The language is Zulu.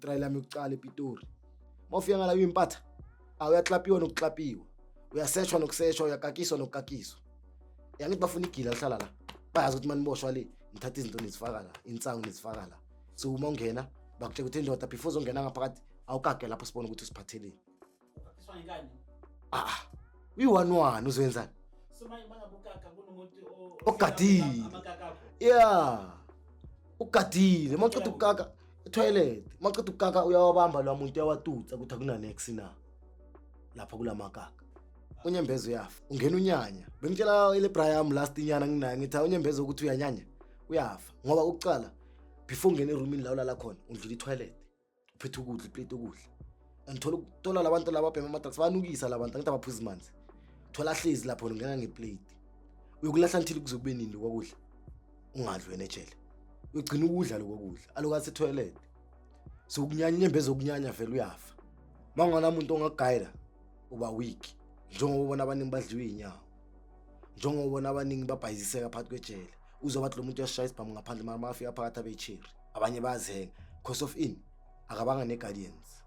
Try lami ukucala ePitori. Mawufika ngala impatha, uyaklapiwa nokuklapiwa. Uyaseshwa nokuseshwa, uyakakiswa nokukakiswa. Yangithi bafuna igila lihlala la. Bayazi ukuthi maniboshwa le, ngithatha izinto nizifaka la, insangu nizifaka la. So uma ungena, bakutshela ukuthi indoda before uzongena ngaphakathi, awukake lapho sibone ukuthi usiphatheleni. Ukakiswa ngani? Uyi-1-1 uzwenzani? So manje bangabukaka kunomuntu Ogadile. amakakakho. Yeah. Ugadile, mawuceda ukukaka etoilet. Mawuceda ukukaka uyawabamba lo muntu uyawatutsa ukuthi akuna next na. Lapha kulamakaka. Unyembezi uyafa. Ungena unyanya. Bengitshela ile Brian last inyana nginayo ngithi unyembezi ukuthi uyanyanya uyafa. Ngoba ukucala before ungena eroomini la ulala khona, undlula itoilet. Uphethe ukudla, iplate ukudla. Angithola labantu laba bhema amadrags banukisa labantu ngithi abaphuza imanzi. Thola hlezi lapho ungena ngeplate. Uyokulahla until kuzokube nini kokudla. Ungadli wena ejele. Uyogcina ukudla lokudla. Alokathi etoilet. So ukunyanya inyembezi okunyanya vele uyafa. Mangona umuntu ongagayida uba weak. Njengoba ubona abaningi badliwe inyawo. Njengoba ubona abaningi babhayiziseka phakathi kwejele. Uzobathi lo muntu uyashaya isibhamu ngaphandle mara mafika phakathi abecherry. Abanye bayazenga because of akabanga ne guardians.